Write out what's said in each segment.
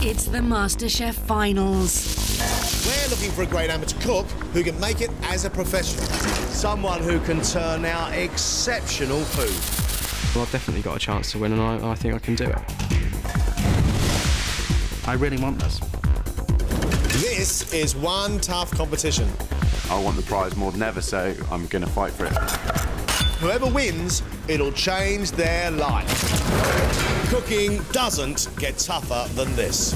It's the MasterChef finals. We're looking for a great amateur cook who can make it as a professional. Someone who can turn out exceptional food. Well, I've definitely got a chance to win, and I think I can do it. I really want this. This is one tough competition. I want the prize more than ever, so I'm going to fight for it. Whoever wins, it'll change their life. Cooking doesn't get tougher than this.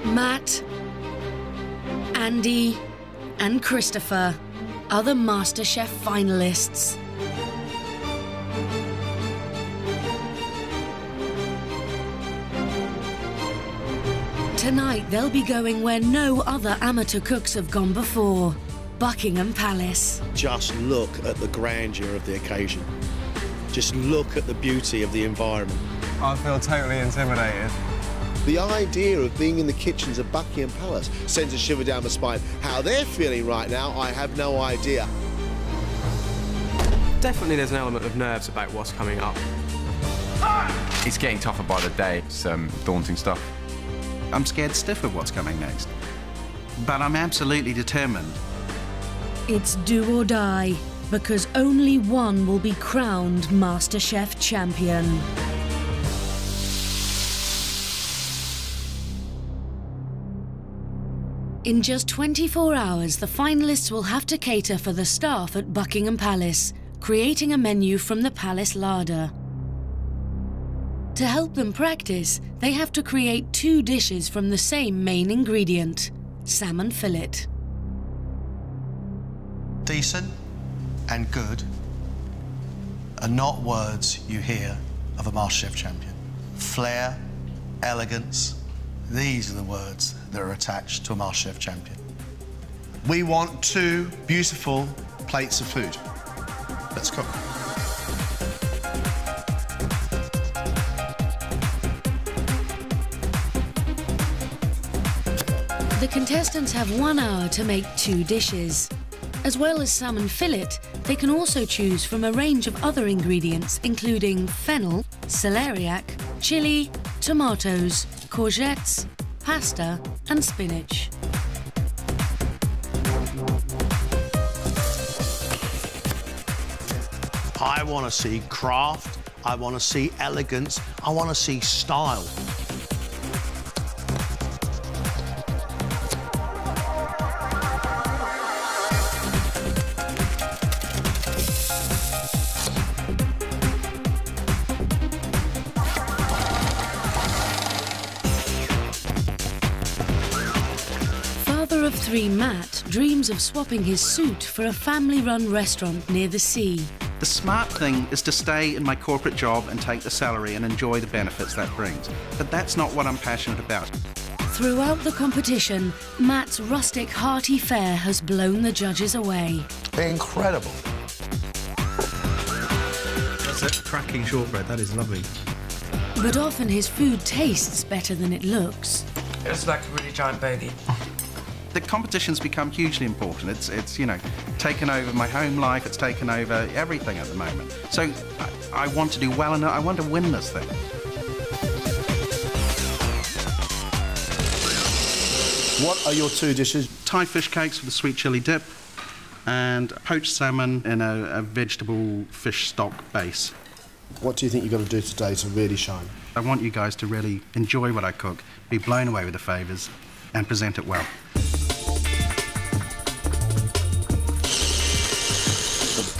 Matt, Andy and Christopher are the MasterChef finalists. Tonight they'll be going where no other amateur cooks have gone before, Buckingham Palace. Just look at the grandeur of the occasion. Just look at the beauty of the environment. I feel totally intimidated. The idea of being in the kitchens of Buckingham Palace sends a shiver down my spine. How they're feeling right now, I have no idea. Definitely there's an element of nerves about what's coming up. It's getting tougher by the day. It's daunting stuff. I'm scared stiff of what's coming next. But I'm absolutely determined. It's do or die, because only one will be crowned MasterChef champion. In just 24 hours, the finalists will have to cater for the staff at Buckingham Palace, creating a menu from the palace larder. To help them practice, they have to create 2 dishes from the same main ingredient, salmon fillet. Decent and good are not words you hear of a MasterChef champion. Flair, elegance, these are the words that are attached to a MasterChef champion. We want 2 beautiful plates of food. Let's cook. The contestants have 1 hour to make 2 dishes. As well as salmon fillet, they can also choose from a range of other ingredients, including fennel, celeriac, chili, tomatoes, courgettes, pasta and spinach. I want to see craft, I want to see elegance, I want to see style. Father of 3 Matt dreams of swapping his suit for a family-run restaurant near the sea. The smart thing is to stay in my corporate job and take the salary and enjoy the benefits that brings. But that's not what I'm passionate about. Throughout the competition, Matt's rustic, hearty fare has blown the judges away. Incredible. That's a cracking shortbread, that is lovely. But often his food tastes better than it looks. It's like a really giant bogey. The competition's become hugely important. It's you know, taken over my home life, it's taken over everything at the moment. So I want to do well and I want to win this thing. What are your 2 dishes? Thai fish cakes with a sweet chilli dip and poached salmon in a vegetable fish stock base. What do you think you've got to do today to really shine? I want you guys to really enjoy what I cook, be blown away with the flavours and present it well.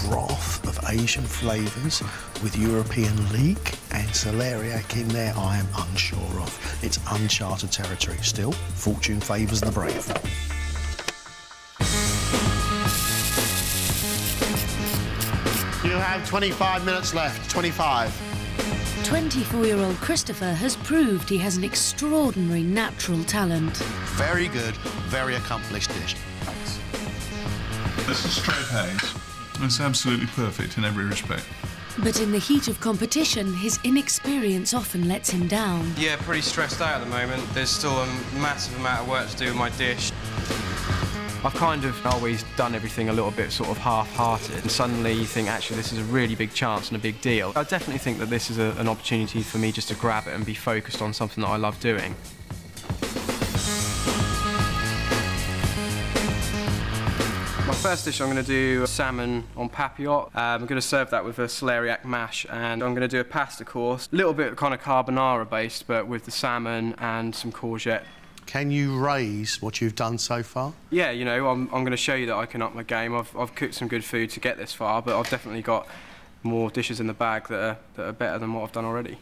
Broth of Asian flavours with European leek and celeriac in there, I am unsure of. It's uncharted territory. Still, fortune favours the brave. You have 25 minutes left. 25. 24-year-old Christopher has proved he has an extraordinary natural talent. Very good, very accomplished dish. This is straight haze. It's absolutely perfect in every respect. But in the heat of competition, his inexperience often lets him down. Yeah, pretty stressed out at the moment. There's still a massive amount of work to do with my dish. I've kind of always done everything a little bit sort of half-hearted, and suddenly you think, actually, this is a really big chance and a big deal. I definitely think that this is an opportunity for me just to grab it and be focused on something that I love doing. My first dish, I'm going to do salmon on papillote. I'm going to serve that with a celeriac mash, and I'm going to do a pasta course. A little bit kind of carbonara based, but with the salmon and some courgette. Can you raise what you've done so far? Yeah, you know, I'm going to show you that I can up my game. I've cooked some good food to get this far, but I've definitely got more dishes in the bag that are better than what I've done already.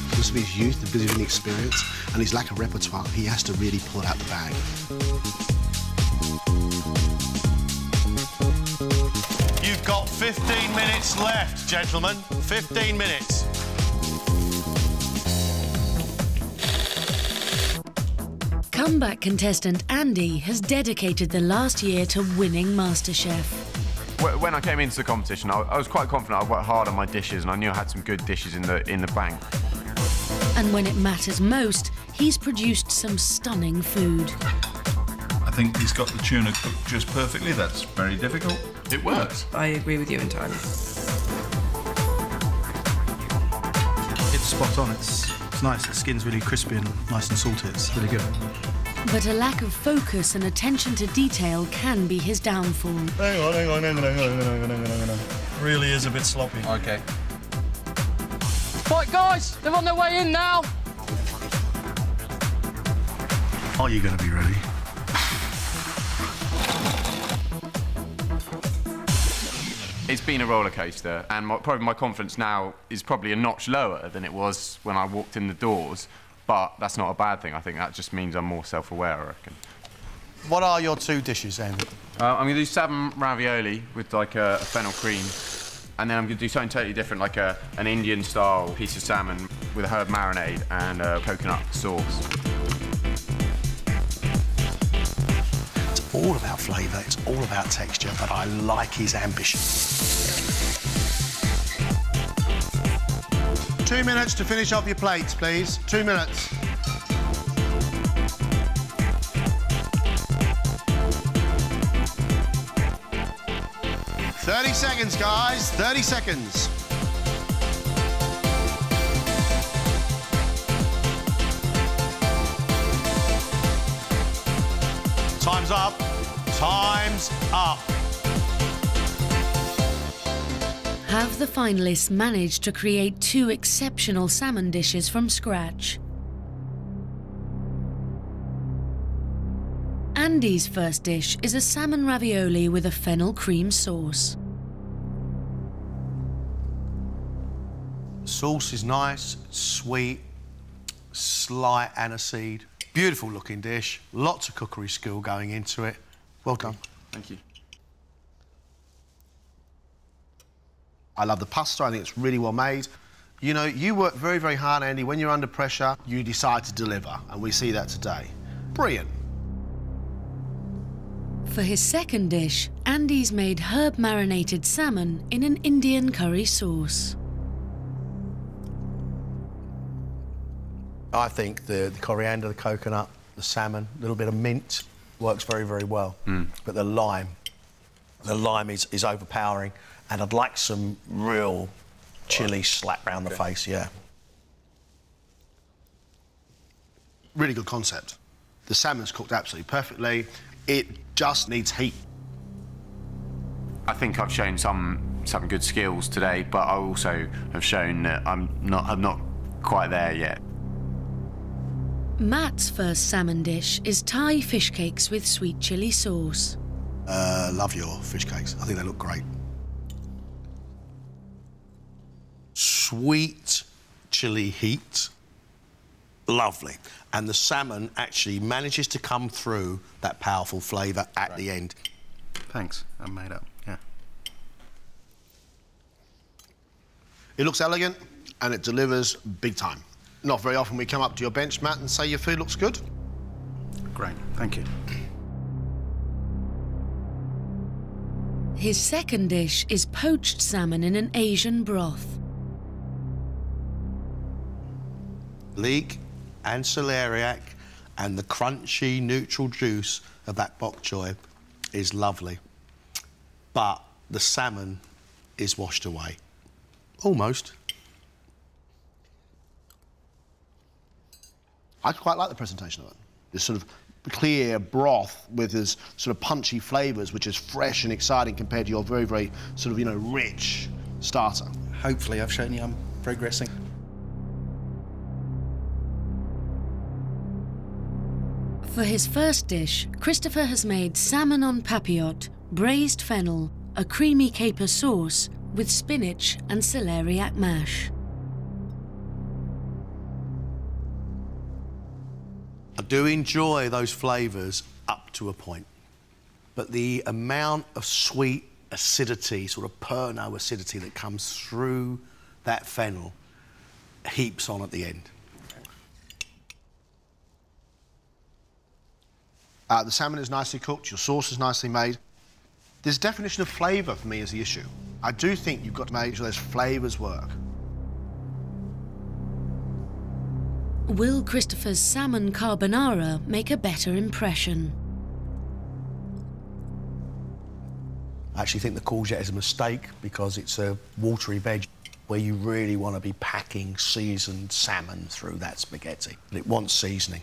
Because of his youth, because of his inexperience, and his lack of repertoire, he has to really pull out the bag. You've got 15 minutes left, gentlemen. 15 minutes. Comeback contestant Andy has dedicated the last year to winning MasterChef. When I came into the competition, I was quite confident. I worked hard on my dishes, and I knew I had some good dishes in the bank. And when it matters most, he's produced some stunning food. I think he's got the tuna cooked just perfectly. That's very difficult. It works. I agree with you entirely. It's spot on. It's nice. The skin's really crispy and nice and salty. It's really good. But a lack of focus and attention to detail can be his downfall. Hang on. Really is a bit sloppy. Okay. Right, guys, they're on their way in now. Are you going to be ready? It's been a roller coaster, and probably my confidence now is probably a notch lower than it was when I walked in the doors. But that's not a bad thing. I think that just means I'm more self-aware, I reckon. What are your two dishes, Andy? I'm going to do salmon ravioli with like a fennel cream, and then I'm going to do something totally different, like an Indian-style piece of salmon with a herb marinade and a coconut sauce. It's all about flavour, it's all about texture, but I like his ambition. 2 minutes to finish off your plates, please. 2 minutes. "30 seconds, guys. 30 seconds. Time's up. Time's up. Have the finalists managed to create 2 exceptional salmon dishes from scratch? Andy's first dish is a salmon ravioli with a fennel cream sauce. Sauce is nice, sweet, slight aniseed. Beautiful looking dish, lots of cookery skill going into it. Well done. Thank you. I love the pasta. I think it's really well made. You know, you work very, very hard, Andy. When you're under pressure, you decide to deliver, and we see that today. Brilliant. For his second dish, Andy's made herb-marinated salmon in an Indian curry sauce. I think the coriander, the coconut, the salmon, a little bit of mint works very, very well. But the lime is overpowering, and I'd like some real chilli slap round the face, yeah. Really good concept. The salmon's cooked absolutely perfectly. It just needs heat. I think I've shown some good skills today, but I also have shown that I'm not quite there yet. Matt's first salmon dish is Thai fish cakes with sweet chilli sauce. Love your fish cakes. I think they look great. Sweet chilli heat. Lovely. And the salmon actually manages to come through that powerful flavour at the end. Thanks. I'm made up, yeah. It looks elegant, and it delivers big time. Not very often we come up to your bench, Matt, and say your food looks good. Great, thank you. His second dish is poached salmon in an Asian broth. Leek and celeriac and the crunchy neutral juice of that bok choy is lovely. But the salmon is washed away. Almost. I quite like the presentation of it. This sort of clear broth with this sort of punchy flavours, which is fresh and exciting compared to your very, very sort of, you know, rich starter. Hopefully I've shown you I'm progressing. For his first dish, Christopher has made salmon en papillote, braised fennel, a creamy caper sauce with spinach and celeriac mash. I do enjoy those flavours up to a point, but the amount of sweet acidity, sort of Pernod acidity that comes through that fennel heaps on at the end. The salmon is nicely cooked, your sauce is nicely made. This definition of flavour for me is the issue. I do think you've got to make sure those flavours work. Will Christopher's salmon carbonara make a better impression? I actually think the courgette is a mistake because it's a watery veg where you really want to be packing seasoned salmon through that spaghetti. But it wants seasoning.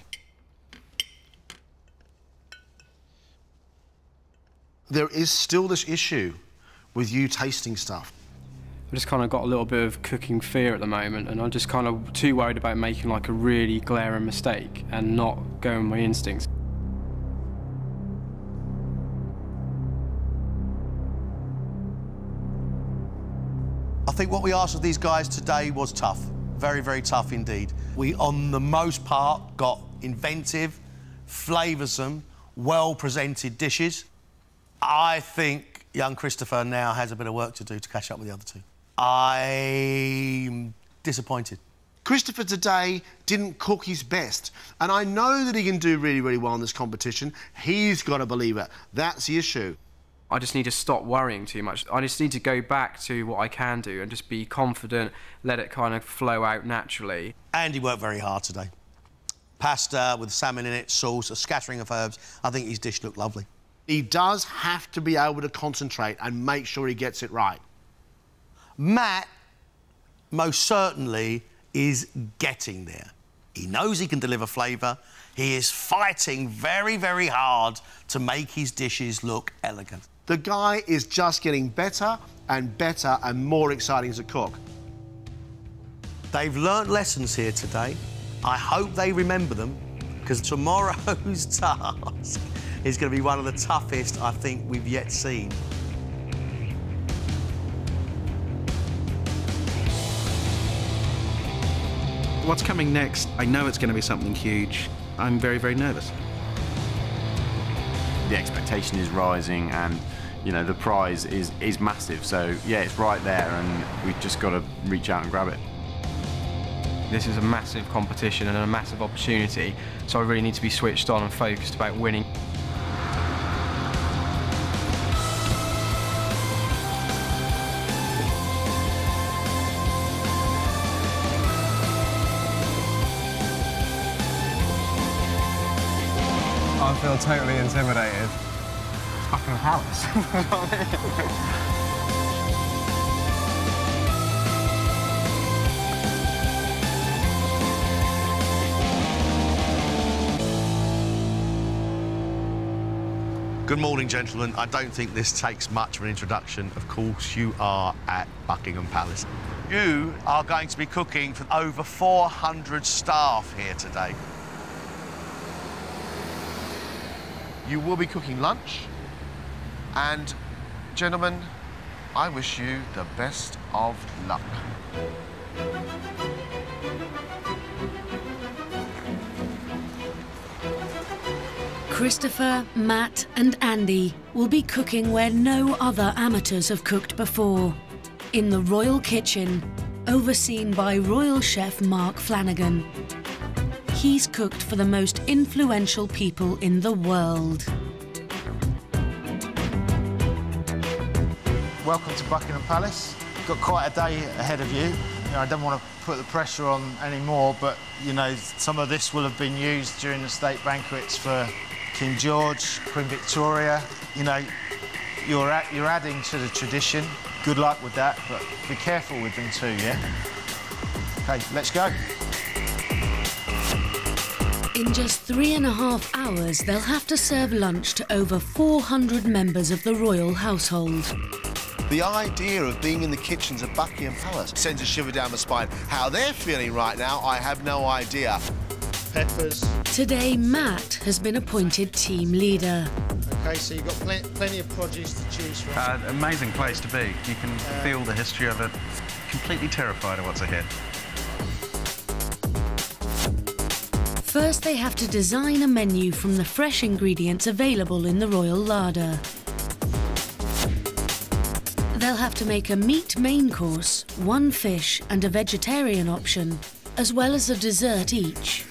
There is still this issue with you tasting stuff. I've just kind of got a little bit of cooking fear at the moment, and I'm just kind of too worried about making like a really glaring mistake and not going with my instincts. I think what we asked of these guys today was tough. Very, very tough indeed. We, on the most part, got inventive, flavoursome, well-presented dishes. I think young Christopher now has a bit of work to do to catch up with the other two. I'm disappointed. Christopher today didn't cook his best, and I know that he can do really, really well in this competition. He's got to believe it. That's the issue. I just need to stop worrying too much. I just need to go back to what I can do and just be confident, let it kind of flow out naturally. And he worked very hard today. Pasta with salmon in it, sauce, a scattering of herbs. I think his dish looked lovely. He does have to be able to concentrate and make sure he gets it right. Matt, most certainly, is getting there. He knows he can deliver flavour. He is fighting very, very hard to make his dishes look elegant. The guy is just getting better and more exciting as a cook. They've learnt lessons here today. I hope they remember them, because tomorrow's task is going to be one of the toughest I think we've yet seen. What's coming next? I know it's going to be something huge. I'm very, very nervous. The expectation is rising, and you know the prize is massive. So yeah, it's right there, and we've just got to reach out and grab it. This is a massive competition and a massive opportunity, so I really need to be switched on and focused about winning. I feel totally intimidated. It's Buckingham Palace. Good morning, gentlemen. I don't think this takes much of an introduction. Of course, you are at Buckingham Palace. You are going to be cooking for over 400 staff here today. You will be cooking lunch, and gentlemen, I wish you the best of luck. Christopher, Matt and Andy will be cooking where no other amateurs have cooked before. In the Royal Kitchen, overseen by Royal Chef Mark Flanagan. He's cooked for the most influential people in the world. Welcome to Buckingham Palace. You've got quite a day ahead of you. You know, I don't want to put the pressure on anymore, but, you know, some of this will have been used during the state banquets for King George, Queen Victoria. You know, you're adding to the tradition. Good luck with that, but be careful with them too, yeah? OK, let's go. In just 3.5 hours, they'll have to serve lunch to over 400 members of the royal household. The idea of being in the kitchens of Buckingham Palace sends a shiver down my spine. How they're feeling right now, I have no idea. Peppers. Today, Matt has been appointed team leader. OK, so you've got plenty of produce to choose from. Amazing place to be. You can feel the history of it. Completely terrified of what's ahead. First, they have to design a menu from the fresh ingredients available in the royal larder. They'll have to make a meat main course, one fish and a vegetarian option, as well as a dessert each.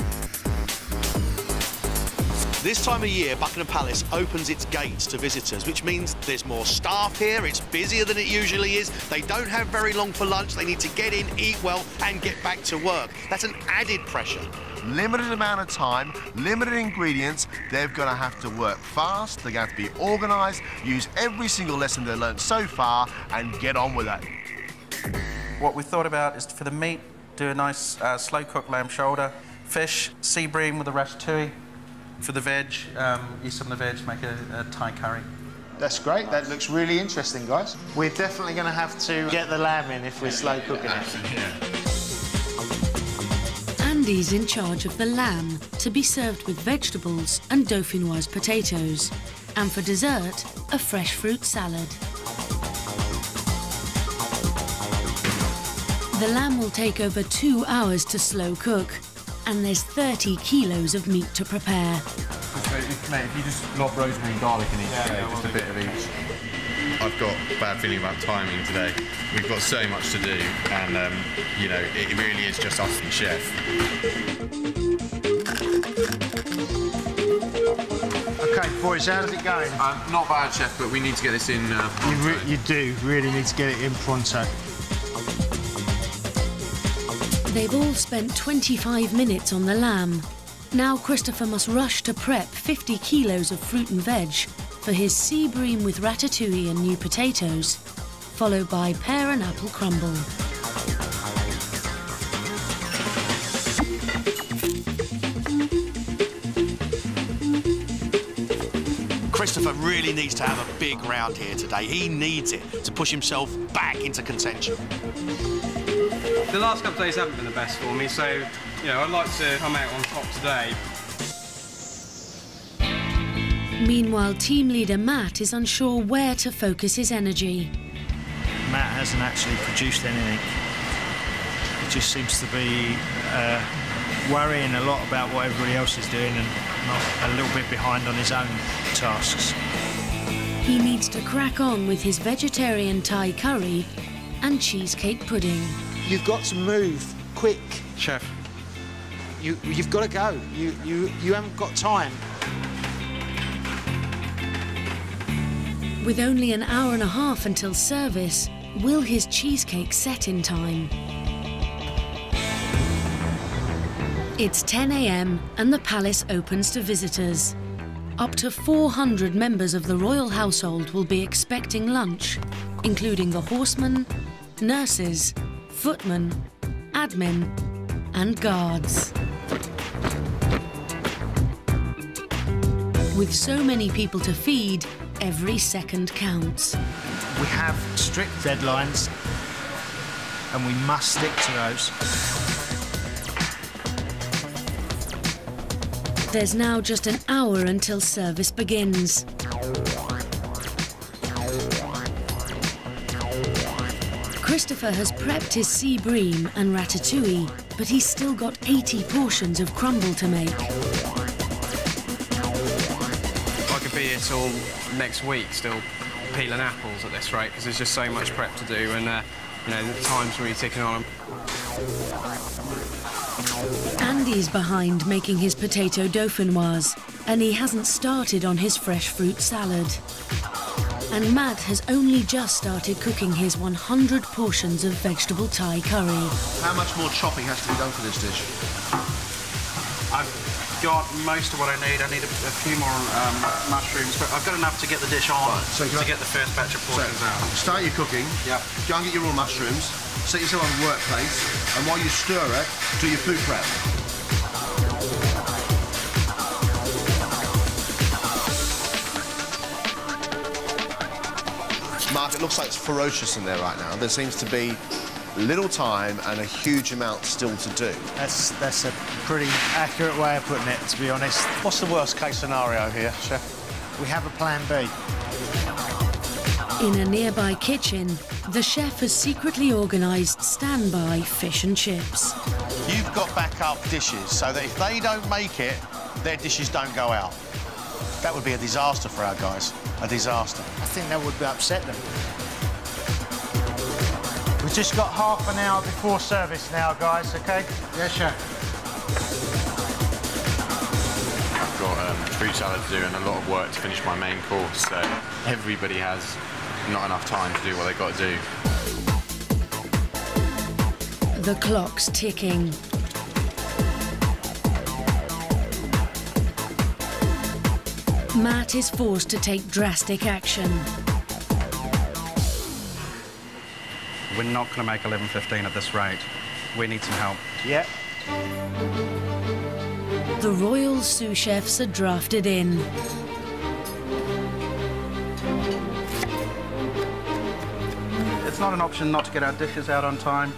This time of year, Buckingham Palace opens its gates to visitors, which means there's more staff here, it's busier than it usually is, they don't have very long for lunch, they need to get in, eat well and get back to work. That's an added pressure. Limited amount of time, limited ingredients. They're going to have to work fast, they're going to have to be organised, use every single lesson they've learned so far and get on with it. What we thought about is for the meat, do a nice slow-cooked lamb shoulder, fish, sea bream with a ratatouille. For the veg, use some of the veg, make a Thai curry. That's great. That looks really interesting, guys. We're definitely going to have to get the lamb in if we're slow cooking it. Andy's in charge of the lamb, to be served with vegetables and dauphinoise potatoes. And for dessert, a fresh fruit salad. The lamb will take over 2 hours to slow cook, and there's 30 kilos of meat to prepare. Mate, if you just lob rosemary and garlic in each tray, just a bit of each. I've got a bad feeling about timing today. We've got so much to do, and you know, it really is just us and chef. OK, boys, how's it going? Not bad, chef, but we need to get this in You do really need to get it in pronto. They've all spent 25 minutes on the lamb. Now Christopher must rush to prep 50 kilos of fruit and veg for his sea bream with ratatouille and new potatoes, followed by pear and apple crumble. Christopher really needs to have a big round here today. He needs it to push himself back into contention. The last couple of days haven't been the best for me, so, you know, I'd like to come out on top today. Meanwhile, team leader Matt is unsure where to focus his energy. Matt hasn't actually produced anything. He just seems to be worrying a lot about what everybody else is doing and not a little bit behind on his own tasks. He needs to crack on with his vegetarian Thai curry and cheesecake pudding. You've got to move quick. Chef. You've got to go. You haven't got time. With only an hour and a half until service, will his cheesecake set in time? It's 10 a.m. and the palace opens to visitors. Up to 400 members of the royal household will be expecting lunch, including the horsemen, nurses, footmen, admin and guards. With so many people to feed, every second counts. We have strict deadlines and we must stick to those. There's now just an hour until service begins. Christopher has prepped his sea bream and ratatouille, but he's still got 80 portions of crumble to make. I could be here till next week still peeling apples at this rate, because there's just so much prep to do, and you know, the time's really ticking on. Andy's behind making his potato dauphinoise, and he hasn't started on his fresh fruit salad. and Matt has only just started cooking his 100 portions of vegetable Thai curry. How much more chopping has to be done for this dish? I've got most of what I need. I need a few more mushrooms, but I've got enough to get the dish on, right, so to get the first batch of portions out. Start your cooking. Yep. Go and get your raw mushrooms. Set yourself on the workplace, and while you stir it, do your food prep. Mark, it looks like it's ferocious in there right now. There seems to be little time and a huge amount still to do. That's a pretty accurate way of putting it, to be honest. What's the worst case scenario here, Chef? We have a plan B. In a nearby kitchen, the chef has secretly organised standby fish and chips. You've got backup dishes so that if they don't make it, their dishes don't go out. That would be a disaster for our guys. A disaster. I think that would upset them. We've just got half an hour before service now, guys, OK? Yes, Chef. I've got fruit salad to do and a lot of work to finish my main course, so everybody has not enough time to do what they've got to do. The clock's ticking. Matt is forced to take drastic action. We're not going to make 11:15 at this rate. We need some help. Yeah. The royal sous chefs are drafted in. It's not an option not to get our dishes out on time.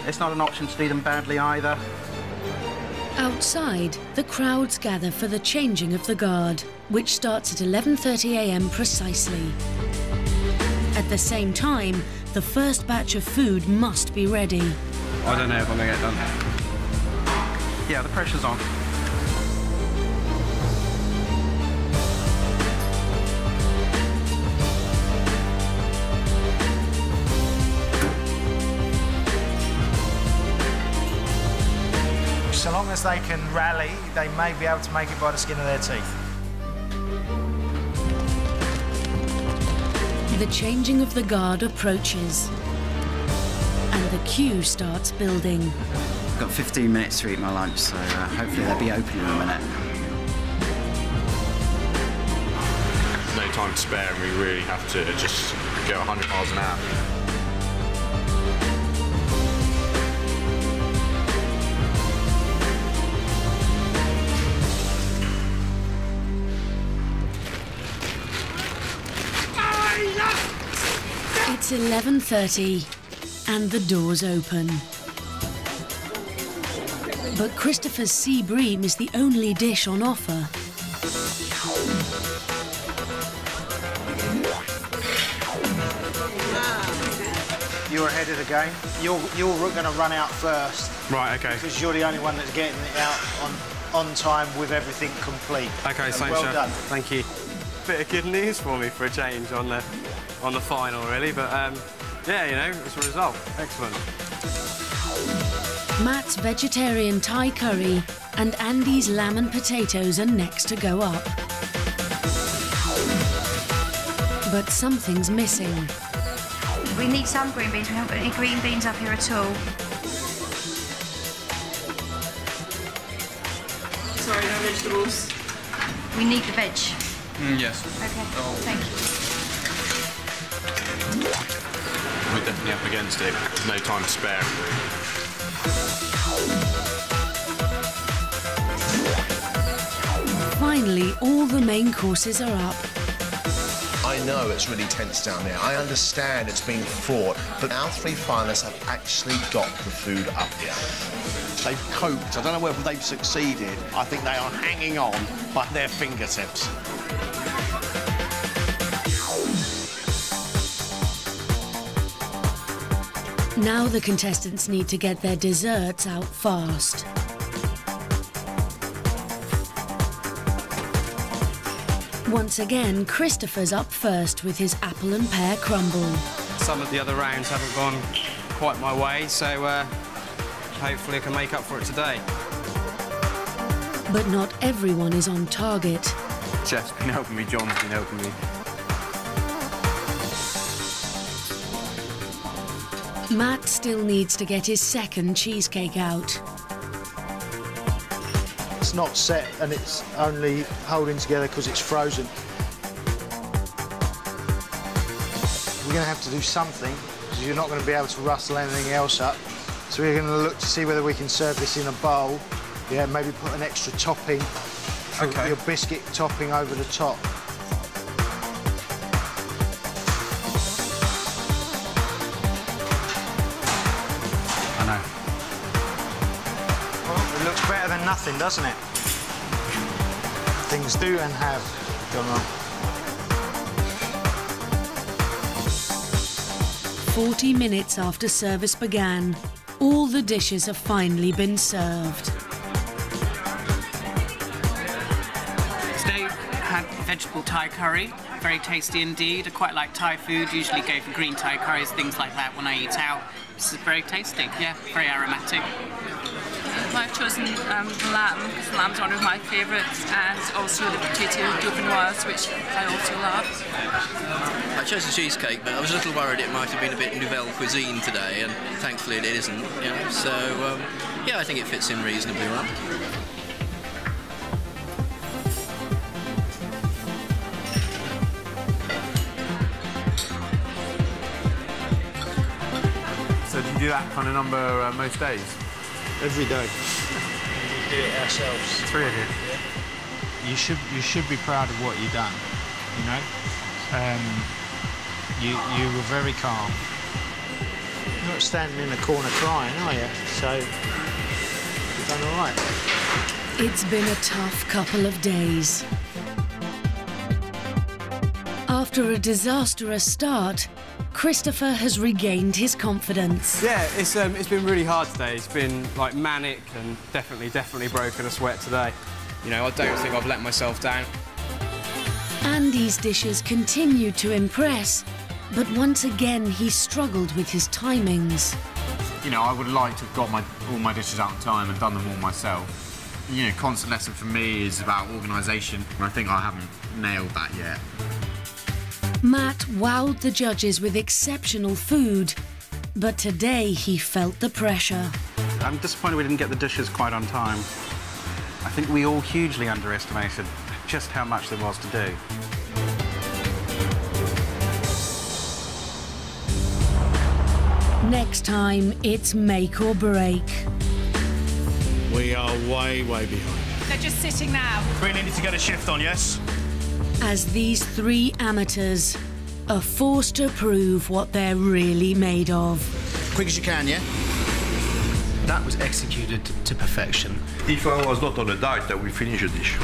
It's not an option to do them badly either. Outside, the crowds gather for the changing of the guard, which starts at 11:30 a.m. precisely. At the same time, the first batch of food must be ready. I don't know if I'm going to get done. Yeah, the pressure's on. So long as they can rally, they may be able to make it by the skin of their teeth. The changing of the guard approaches, and the queue starts building. I've got 15 minutes to eat my lunch, so hopefully they'll be open in a minute. No time to spare, and we really have to just go 100 miles an hour. It's 11:30, and the doors open. But Christopher's sea bream is the only dish on offer. You're ahead of the game. You're going to run out first. Right, OK. Because you're the only one that's getting it out on time with everything complete. OK, so thanks, well Chef. done. Thank you. Bit of good news for me for a change on the final, really, but yeah, you know, it's a result. Excellent. Matt's vegetarian Thai curry and Andy's lamb and potatoes are next to go up. But something's missing. We need some green beans. We haven't got any green beans up here at all. Sorry, no vegetables. We need the veg. Yes. OK, thank you. We're definitely up against it. No time to spare. Finally, all the main courses are up. I know it's really tense down there. I understand it's been fraught, but our three finalists have actually got the food up here. They've coped. I don't know whether they've succeeded. I think they are hanging on by their fingertips. Now the contestants need to get their desserts out fast. Once again, Christopher's up first with his apple and pear crumble. Some of the other rounds haven't gone quite my way, so hopefully I can make up for it today. But not everyone is on target. Chef's been helping me, John's been helping me. Matt still needs to get his second cheesecake out. It's not set and it's only holding together because it's frozen. We're going to have to do something because you're not going to be able to rustle anything else up. So we're going to look to see whether we can serve this in a bowl. Yeah, maybe put an extra topping, your biscuit topping over the top. I know. Well, it looks better than nothing, doesn't it? Things do and have gone wrong. 40 minutes after service began, all the dishes have finally been served. Today had vegetable Thai curry, very tasty indeed. I quite like Thai food, usually go for green Thai curries, things like that when I eat out. This is very tasty, yeah, very aromatic. I've chosen the lamb, because the lamb's one of my favourites, and also the potato dauphinoise, which I also love. I chose the cheesecake, but I was a little worried it might have been a bit nouvelle cuisine today, and thankfully it isn't, you know, so yeah, I think it fits in reasonably well. So do you do that kind of number most days? Every day. We do it ourselves. 3 of you. Yeah. You should be proud of what you've done, you know? You were very calm. You're not standing in the corner crying, are you? So, you've done all right. It's been a tough couple of days. After a disastrous start, Christopher has regained his confidence. Yeah, it's been really hard today. It's been like manic and definitely broken a sweat today. You know, I don't think I've let myself down. Andy's dishes continued to impress, but once again he struggled with his timings. You know, I would like to have got all my dishes out on time and done them all myself. You know, constant lesson for me is about organisation, and I think I haven't nailed that yet. Matt wowed the judges with exceptional food, but today he felt the pressure. I'm disappointed we didn't get the dishes quite on time. I think we all hugely underestimated just how much there was to do. Next time, it's make or break. We are way behind. They're just sitting now. We need to get a shift on, yes? As these three amateurs are forced to prove what they're really made of. Quick as you can, yeah? That was executed to perfection. If I was not on a diet, I would finish a dish.